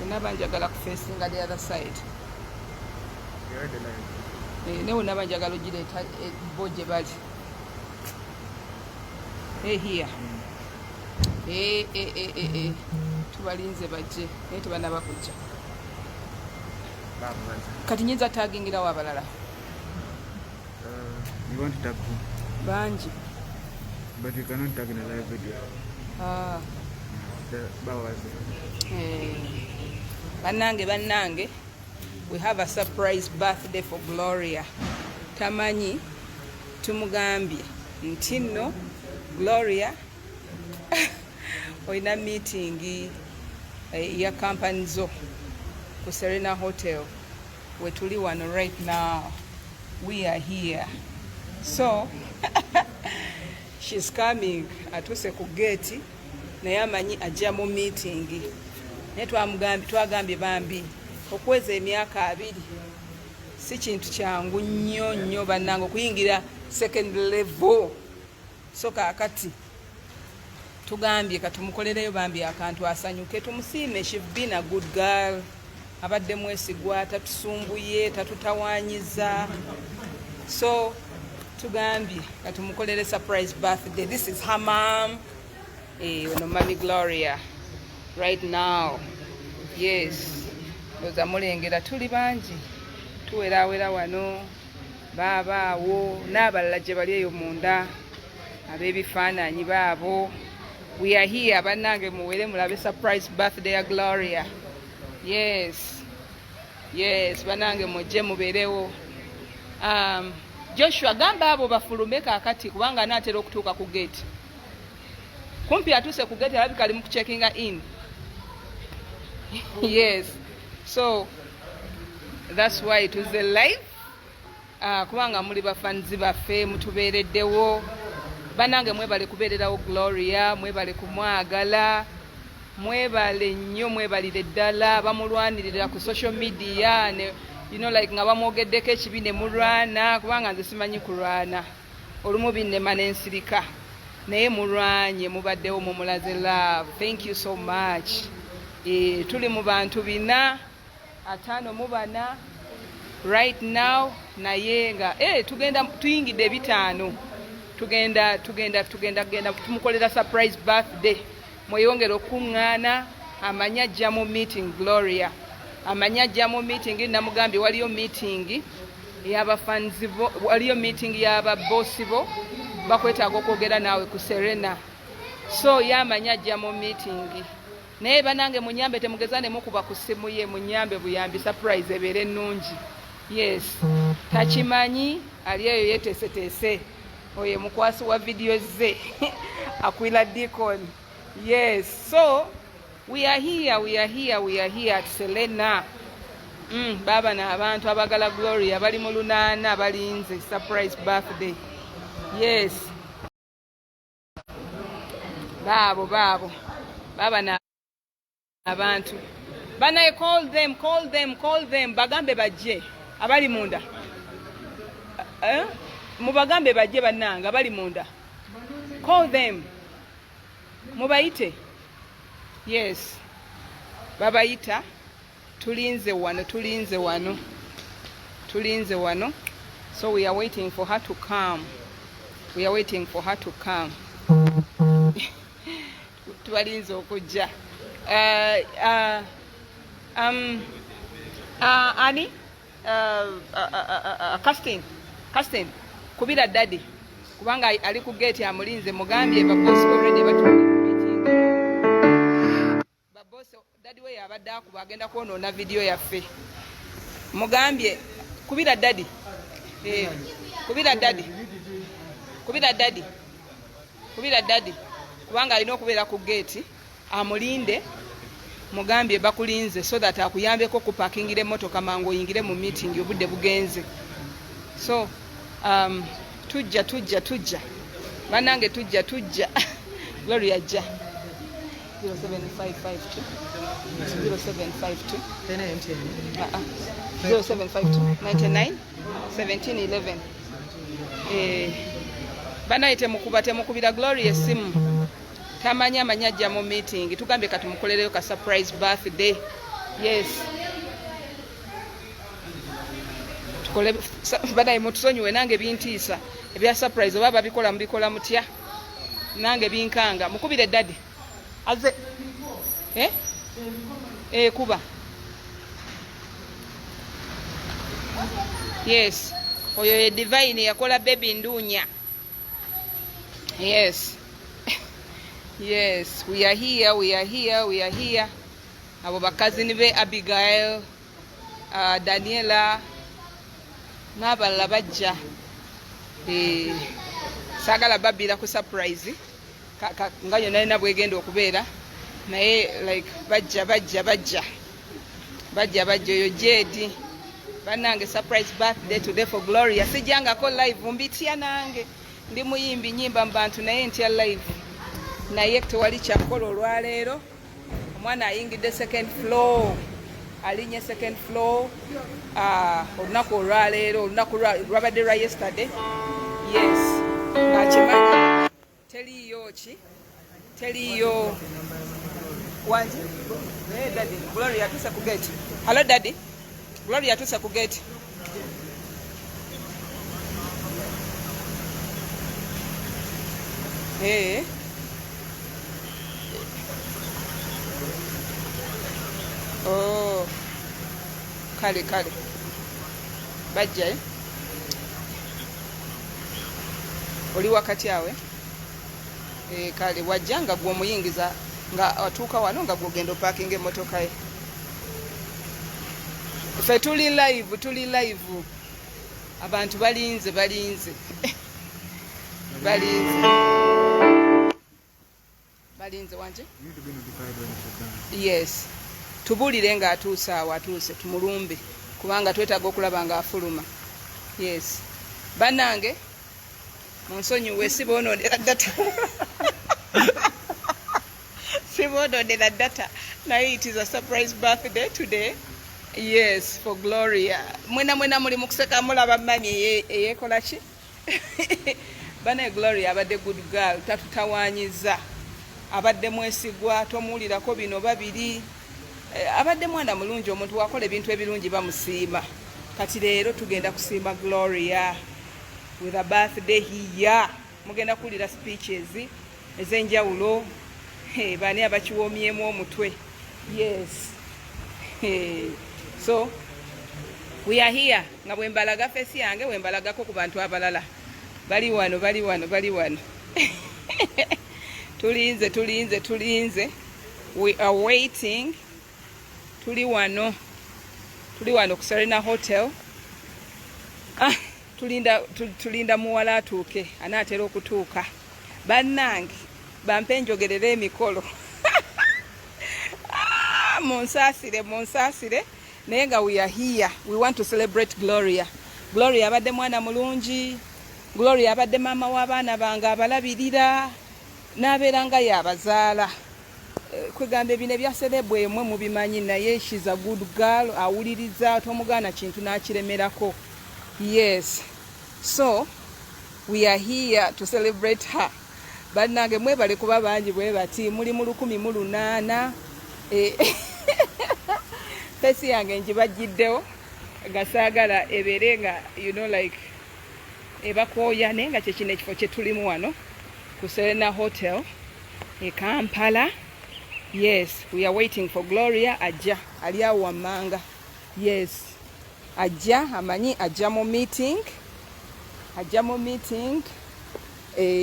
nabanjagala ku facinga the other side. Ne nabanjagala ogireeta bo gye bali. Here. Tubalinze bajje naye tebanaba kujja. Kati nyinza taggingirawo abalala. You want to tag who? Banji. But you cannot tag in a live video. The bowers. Bannange, we have a surprise birthday for Gloria. Tamanyi tumugambye nti nno Gloria oyina meeting ya company zo ku Serena Hotel we tuli wano right now. We are here. So she's coming atuse ku gate naye amanyi ajja mu meeting. Naye twagambye bambi okweza emyaka 2 si kintu kyangu nnyo bannange okuyingira second level. So kaakati tugambye katumukolereyo bambi akantu asanyuke tumusiime. She's been a good girl. Abadde mwesigwa, tatusumbuye, tatutawanyiza. So tugambye katumukolere surprise birthday. This is her mom, no Baby Gloria right now. Yes, oza mulengera tuli bangi tuwerawera wano baabaawo n'abalala gye bali eyo munda ab'ebifaananyi baabo. We are here bannange muwere mulabe surprise birthday ya Gloria. Yes bannange mujje mubeerewo. Joshua gamba abo bafulume kaakati kubanga anaatera okutuuka ku gate. Kumpi atuuse ku gate alabika ali mu kucheckinga in. Yes, so that's why it was a live. Kubanga muli bafanzi baffe mutubeereddewo. Bannange mwebale kubeererawo Gloria, mwebale kumwagala, mwebale nnyo, mwebalire ddala bamulwanirira ku social media ne like nga bamwogeddeko ekibi ne mulwana kubanga nze simanyi kulwana. Olumu binnema n'ensirika naye mulwanye mubaddewo mumulaze love. Thank you so much. Tuli mu bantu 4 5 mu 4 right now naye nga tugenda tuyingidde 5 tugenda tumukolera surprise birthday. Mweyongera okuŋŋaana amanya ajja mu meeting Gloria. Amanya ajja mu meeting namugambye waliyo meeting y'abafanzi bo, waliyo meeting y'ababossi bo bakwetaaga okwogera naawe ku Serena. So yamanya ajja mu meeting. Naye banange munyambe temugezane mukuba ku ssimu ye munyambe buyambi surprise ebeere ennungi. Yes, takimanyi ali eyo yeteeseteese. Oye mukwasi wa video ze Akwila Deacon. Yes, so we are here at Serena. Baba na abantu abagala Gloria bali mu lunaana balinze surprise birthday. Yes, babo baba na abantu banaye call them bagambe bajje abali munda. Mubagambe bajje bannanga bali munda. Call them. Mubayite. Yes. Babayita. Tulinze wano. So we are waiting for her to come. Tubalinze okujja. Ani? Casting. Kubira daddy. Kubanga ali ku gate amulinze mugambye baboss already batuli meeting. Baboss daddy we yabadde akuba agenda kuonoona video yaffe. Mugambye kubira daddy. Kubira daddy. Kubanga alina okubeera ku gate amulinde mugambye bakulinze so that akuyambeko ku parkingire motoka mango oyingire mu meeting obudde bugenze. So tujja banange tujja Gloria ja 0752 99 1711 banaye temukubira Gloria esimu tamanya amanya ajja mu meeting tugambye katumukolereyo ka surprise birthday yes tukole badayi mutusonyiwe nange bintiisa ebya surprise oba babikola mubikola mutya nange binkanga mukubire dadi aze kuba yes oyo ye divine yakola baby ndunya yes yes we are here abo bakazini be Abigail Daniela n'abalala bajja saagala babbira ku surprise nga yonna alina bwegenda okubeera naye like bajja oyo Jedi bannange surprise birthday today for Gloria sijjangako live mbitya nange ndi muyimbi nyimba mu bantu naye ntya live naye tewali kyakukola olwaleero omwana ayingidde second floor alinye second floor olunaku olwaleero olunaku lwabadde lwa yesterday yes ngakimanyi teriyo wangi daddy Gloria atuse ku gate hello daddy Gloria atuse ku gate oh kale bajja oli wakati awe kale wajja nga gwe omuyingiza nga atuuka wano nga gwogenda opaakinga emmotoka ye ffe tuli live abantu balinze wanje yes tubuulire nga atuuse awo atuuse tumulumbe kubanga twetaaga okulaba nga afuluma yes bannange munsonyiwe siboonondera data siboonondera data naye it is a surprise birthday today yes for Gloria mwena muli mukuseka mulaba mami eyekola ki bana Gloria abadde good girl tatutawanyiza abadde mwesigwa tomuwulirako bino babiri abadde mwana mulungi omuntu wakola ebintu ebirungi bamusiima kati leero tugenda kusiima Gloria with a birthday here mugenda kuwulira speeches ez'enjawulo bani abakiwoomyemu omutwe yes so we are here nga bwembalaga fesi yange wembalagako ku bantu abalala bali wano tulinze we are waiting tuli wano ku Serena Hotel tulinda muwala atuuke anaatera okutuuka bannange bampe njogerera emikolo munsaasire naye nga we are here we want to celebrate Gloria abadde mwana mulungi Gloria abadde maama w'abaana bange abalabirira n'abeera nga yabazaala kwegamba ebino ebyaserebwa emwe mubimanyi naye she's a good girl awuliriza tomugaana kintu n'akiremerako yes so we are here to celebrate her bannange mwebale kuba bangi bwe bati muli mu 108 fesi yange njibajjiddewo nga saagala ebeere nga you know like ebakooya naye nga kyekino ekifo kye tulimu wano ku Serena Hotel e Kampala yes we are waiting for Gloria ajja ali awo wammanga yes ajja amanyi ajja mu meeting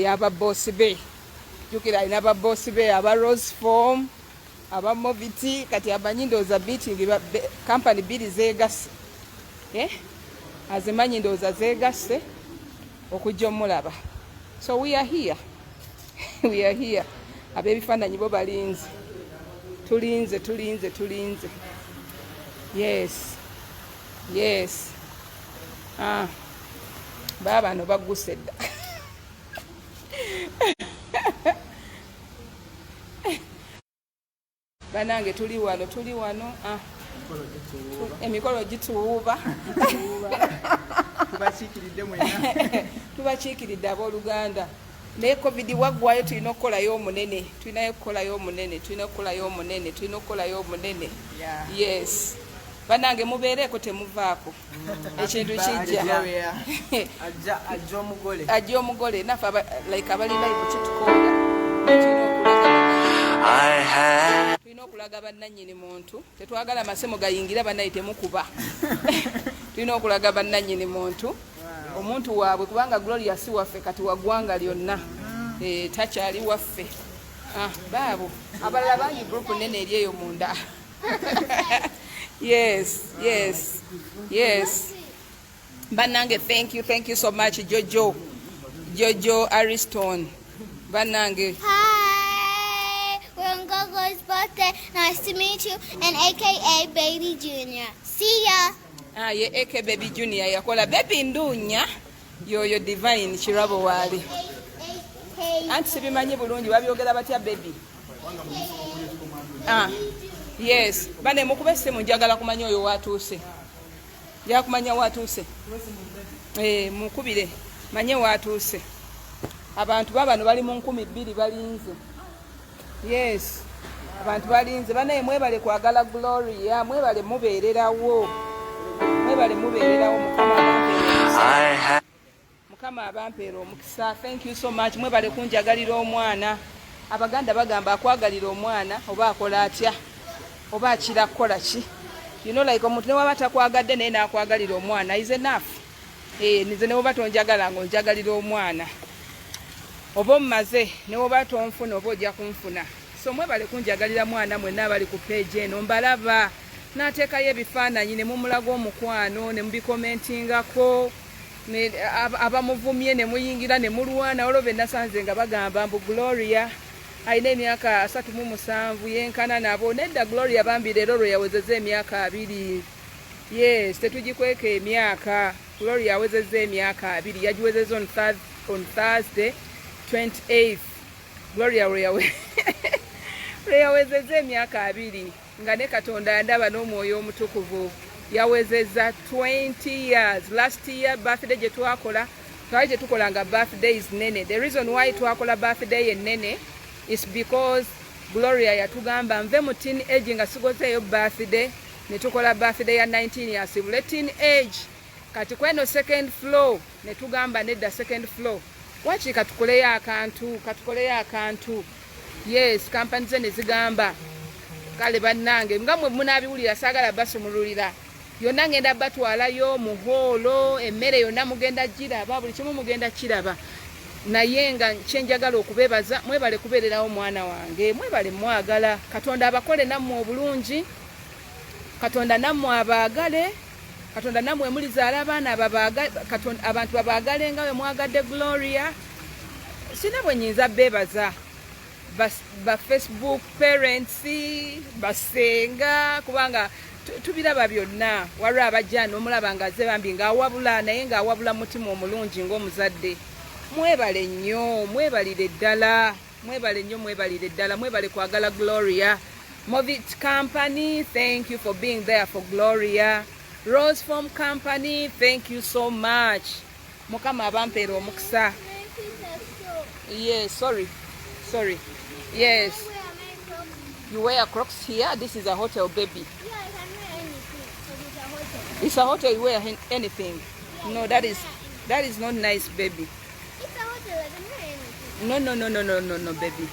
ababosi be jukira alina ababosi be aba Rose Form aba Moviti kati amanyi ndowooza meeting company bbiri zeegasse azimanyi ndowooza zeegasse okujja omulaba so we are here ab'ebifaananyi bo balinze tulinze yes baba bano bagguse dda banange tuli wano emikolo gituwuuba tubakiikiridde abooluganda naye covid waggwayo tulina okukolayo omunene yes banange mubeereko temuvaako ekintu kijja ajja omugole naffe like abali live kitukola tulina okulaga bannannyini muntu tetwagala amasemo gayingira bannaye temukuba tulina okulaga bannannyini muntu omuntu waabwe kubanga Gloria si waffe kati waggwanga lyonna takyali waffe baabo abalala bangi gurupu nene eri eyo munda yes bannange thank you so much Jojo Ariston bannange. Hi, we're on Gogo's birthday. Nice to meet you. And AKA Baby Junior. See ya. Ye aka Baby Junior yakola Baby Ndunya yoyo Divine Kirabo wali anti sibimanyi bulungi babyogera batya baby yes bane mukube simu njagala kumanya oyo watuuse njagala kumanya watuuse mukubire manye watuuse abantu babano bali mu 2,000 balinze yes abantu balinze bane mwebale kwagala Gloria mwebale mubeererawo mukama abampeera omukisa thank you so much mwebale kunjagalira omwana abaganda bagamba akwagalira omwana oba akola atya oba akira kukola ki like omuntu ne waba takwagadde naye nakwagalira omwana is enough nize ne woba tonjagala ng'onjagalira omwana oba omumaze ne woba tonfuna oba ojja kunfuna so mwebale kunjagalira mwana mwenna abali ku page eno mbalaba nateekayo ebifaananyi ne mumulaga omukwano ne mubikomentingako abamuvumye ne muyingira ne mulwana olwo nasanze nga bagamba mbu Gloria alina emyaka 37 yenkana nabo nedda Gloria bambi leero lwe yawezezza emyaka 2 yes tetugikweka emyaka Gloria yawezezza emyaka 2 yagiwezezza on Thursday 28th Gloria lwe yawezezza emyaka 2 nga ne Katonda ndaba n'omwoyo omutukuvu yawezezza 20 years last year birthday gye twakola twali tetukolanga birthdays nene the reason why twakola birthday enene is because Gloria yatugamba nve mu teen age nga sigozeeyo birthday ne tukola birthday ya 19 yasibule teen age kati kweno second floor ne tugamba nedda second floor wachi katukoleyo akantu yes kampani ze ne zigamba kale bannange nga mwe munabiwulira saagala basumululira yonna ngenda batwalayo mu holo emmere yonna mugenda giraba buli kimu mugenda kiraba naye nga kyenjagala okubebaza mwebale kubeererawo mwana wange mwebale mwagala Katonda abakole nammwe obulungi Katonda nammwe abaagale Katonda nammwe mulizaala abaana abantu babaagale nga bwe mwagadde Gloria sina bwe nnyinza bebaza ba Facebook parents basenga kubanga tubiraba byonna waliwo abajja n'omulaba nga azze bambi ng'awabula naye ng'awabula mutima omulungi ng'omuzadde mwebale nnyo mwebalire ddala mwebale kwagala Gloria Movit Company thank you for being there for Gloria Rose Farm Company thank you so much mukama abampeera omukisa yes sorry yes you wear Crocs here this is a hotel baby it's a hotel you wear anything no that is not nice baby no baby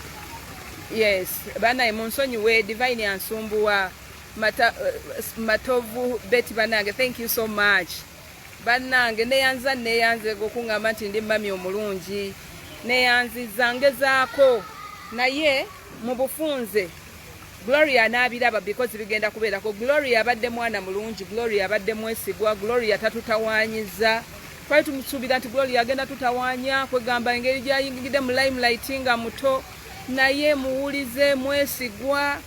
yes bana monsonyiwe Divine ansumbuwa matovu beti banange thank you so much banange neyanze gokungamba nti ndi mami omulungi neyanziza ngezaako naye mu bufunze Gloria n'abiraba because bigenda kubeerako Gloria abadde mwana mulungi Gloria abadde mwesigwa Gloria tatutawaanyiza twali tumusuubira nti Gloria agenda tutawaanya kwegamba engeri gyayingidde mu limelight nga muto naye muwulize mwesigwa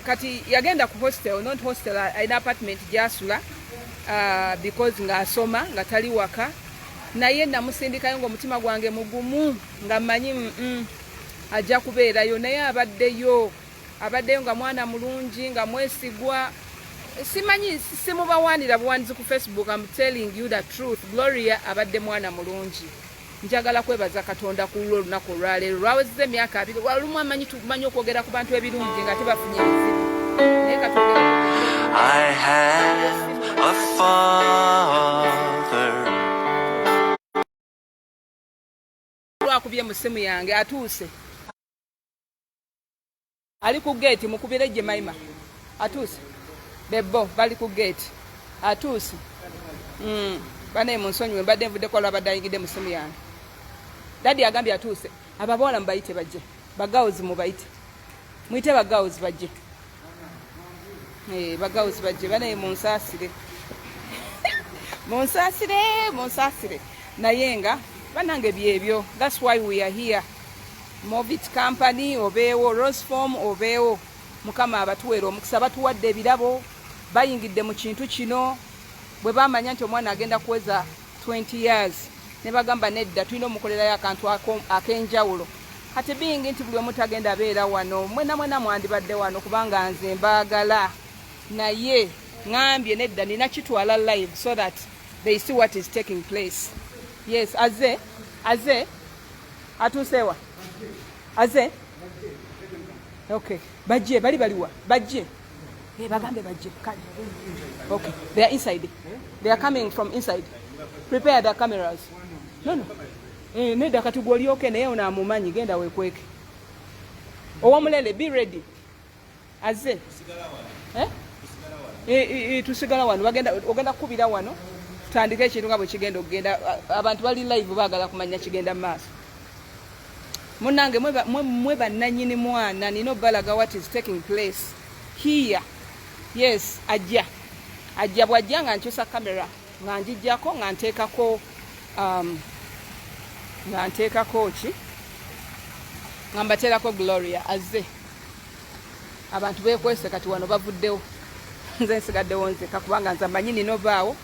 kati yagenda ku hostel not hostel alina apartment gyasula because ng'asoma nga tali waka naye namusindikayo ng'omutima gwange mugumu nga mmanyi ajja kubeerayo naye abaddeyo nga mwana mulungi nga mwesigwa simanyi simubawaanira buwandizi ku Facebook I'm telling you the truth Gloria abadde mwana mulungi njagala kwebaza Katonda ku lunaku olwaleero lwawezezza emyaka 2 walumu tumanyi okwogera ku bantu ebirungi nga tebafunye ebizibu naye I have a father. lwakubye mu ssimu yange atuuse ali ku gate mukubire Jemaima atuuse bebbo bali ku gate atuuse bane munsonyiwe mbadde nvudde kwa lwabadayingidde mu ssimu yange dadi agambye atuuse ababola mbayite bajje bagawuzi mubayite mwite bagawuzi bajje bagawuzi bajje bane munsaasire munsasire naye nga banange byebyo. That's why we are here. Movit company obeewo, Roseform obeewo, mukama abatuweera omukisa batuwadde ebirabo bayingidde mu kintu kino bwe bamanya nti omwana agenda kuweza 20 years ne bagamba nedda tulina omukolerayo akantu ak'enjawulo kati bingi nti buli omu tagenda abeera wano mwena mwandibadde wano kubanga nze mbaagala naye ngambye nedda nina kitwala live so that they see what is taking place. Yes, aze atusewa aze okay bajje baliwa bajje bagambe bajje kale okay they are inside, they are coming from inside. Prepare the cameras. No nedda kati gwoli okay naye una amumanyi genda wekweke owomulele be ready aze tusigala wano ogenda kukubira wano tutandike ekintu nga bwe kigenda okugenda abantu bali live baagala kumanya kigenda mu maaso munnange mwe bannannyini mwana nina obbalaga what is taking place here. Yes, ajja bwajja nga nkyusa kamera nga njijjako nga nteekako ki nga mbateerako Gloria azze abantu beekwese kati wano bavuddewo nze nsigaddewo nzeka kubanga nze amanyi nina obaawo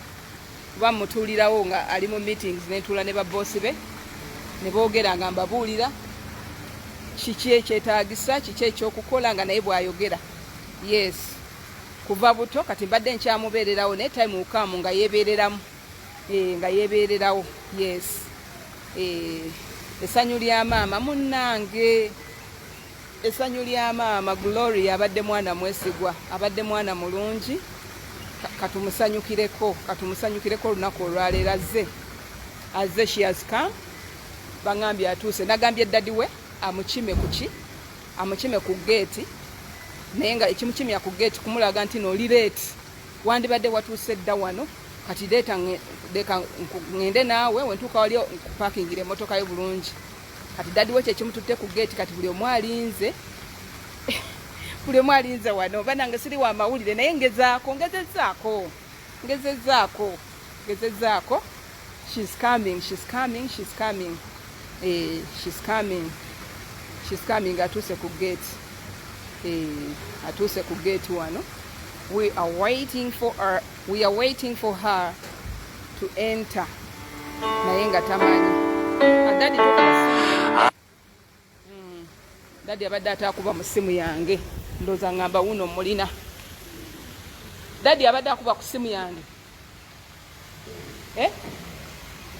kuba mutuulirawo nga ali mu meetings nentuula ne baboosi be ne boogera nga mbabuulira kiki ekyetaagisa kiki ekyokukola nga naye bw'ayogera. Yes, kuva buto kati mbadde nkyamubeererawo naye time ukamu nga yeebeereramu nga yeebeererawo. Yes, essanyu lya maama munnange, essanyu lya maama Gloria abadde mwana mwesigwa, abadde mwana mulungi. Katumusanyukireko olunaku olwaleero azze she has come. Bangambye atuuse nagambye dadi we amukime ku gate naye nga ekimukimya ku gate kumulaga nti noli late wandibadde watuuse dda wano kati deka ngende naawe wentuuka wali kupakingire emotoka yo bulungi kati dadi we kyekimututte ku gate kati buli omu alinze wano banange siri wa mawulire naye ngezezaako she's coming atuuse ku gate wano. We are waiting for her to enter naye nga tamanyi dadi abadde atakuba mu ssimu yange ndooza ngamba wuno mulina dadi abadde akuba ku ssimu yange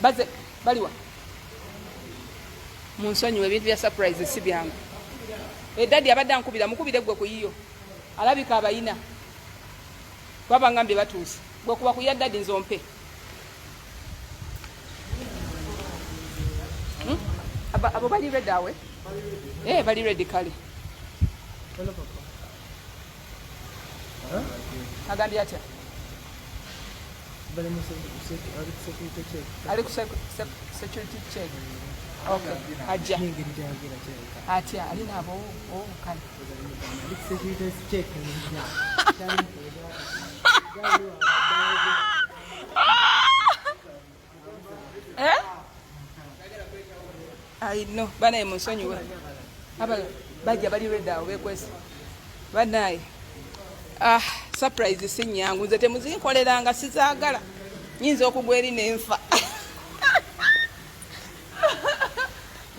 baze baliwa munsonyiwe ebintu bya surprise si byangu. Dadi abadde ankubira mukubire gwe ku yiyo alabika abayina kwaba ngambye batuuse gwe kuba kuya dadi nzompe abo bali ready awe bali ready kale agambye atya ali ku security check. Okay, ajja atya alina abo kale I know banaye munsonyiwe bajja bali redda awo beekwese banaye surprise si nyangu nze temuzinkoleranga sizaagala nyinza okugwa eri nenfa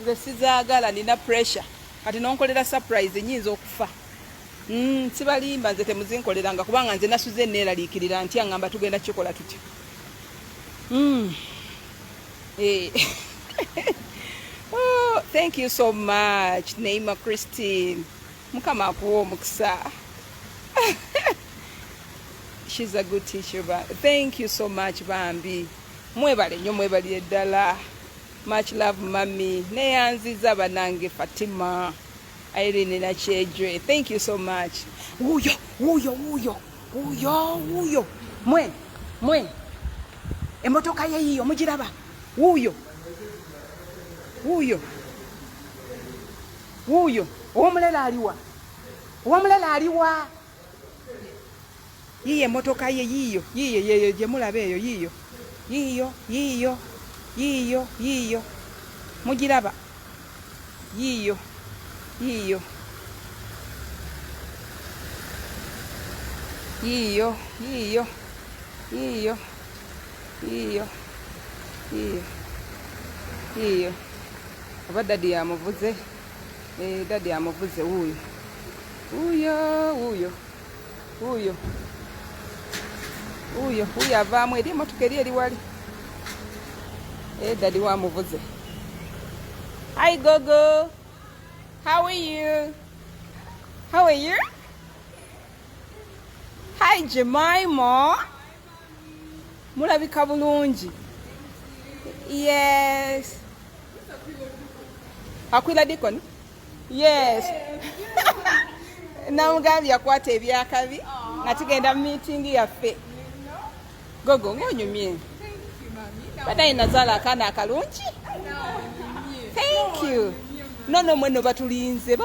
nze sizaagala nina pressure kati nonkolera surprise nyinza okufa. Sibalimba nze temuzinkoleranga kubanga nze nasuze neeraliikirira nti angamba tugenda kikola tutya. Oh, thank you so much, Neema Christine. Mukama akuwa omukisa. She's a good teacher. Thank you so much, Bambi. Mwebale nnyo mwebalire ddala. Much love, Mami. Neyanziza banange Fatima. Irene na Chedre. Thank you so much. Uyo. Mwe. Emotoka ye yiyo mugiraba. Uyo. Omulala aliwa. Yiyo emotoka ye yiyo gye mulaba eyo yiyo. Mugiraba. Yiyo. Oba dadi yamuvuze. Dadi yamuvuze uyo avaamu eri emotoka eri wali. Dadi wamuvuze. Hi Gogo. How are you? Hi Jemima. Mulabika bulungi. Yes. Aquila Deacon? Yes. Namugambye akwata ebyakabi nga tugenda meeting yaffe. Gogo ng'onyumye. Badde nazaala akaana akalungi. Thank you. No mweno batulinze dda.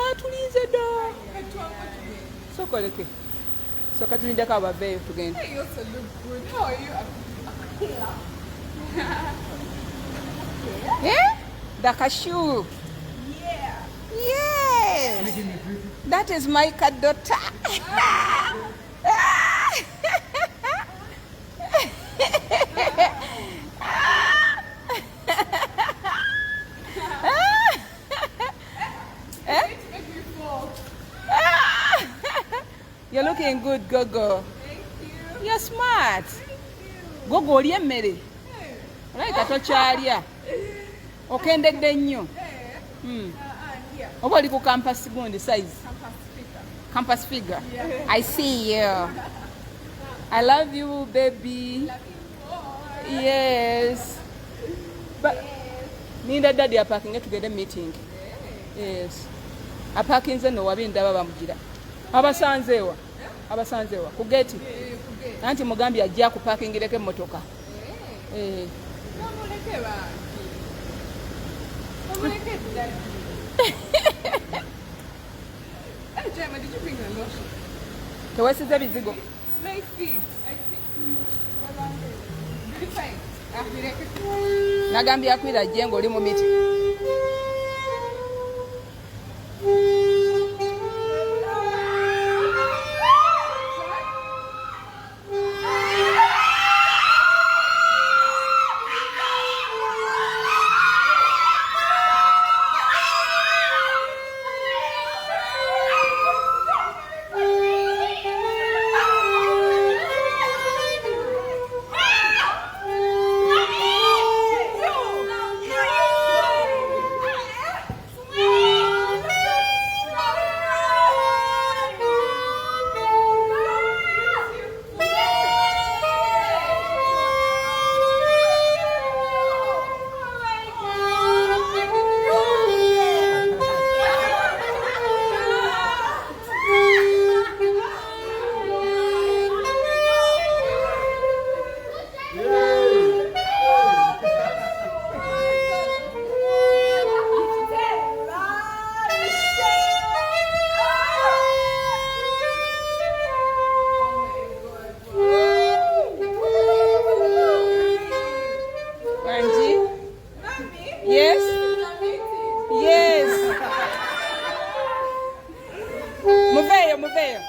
Sokoleke. So katulindeko abaveeyo tugende. You also look good. How are you? Yeah? The cashew. Yeah. Yes. That is my daughter. You're looking good, Gogo. Thank you. You're smart. Thank you. Gogo olya emmere. Olabika tokyalya. Okendedde nnyo. Yeah. Oba oli ku campus gundi size. Campus figure. Yeah. I see you. I love you, baby. Yes. But ninda daddy aparkinge tugende meeting. Yes. Aparkinze no wabi ndaba bamugira. Abasanzeewa ku gate. Anti mugambi ajja ku parkingireko emmotoka. Hey, Gemma, did you bring a lotion? Tewesize bizigo. My feet. I see. Very fine. Nagambye akwira ajje ng'oli mu miti. Muveyo.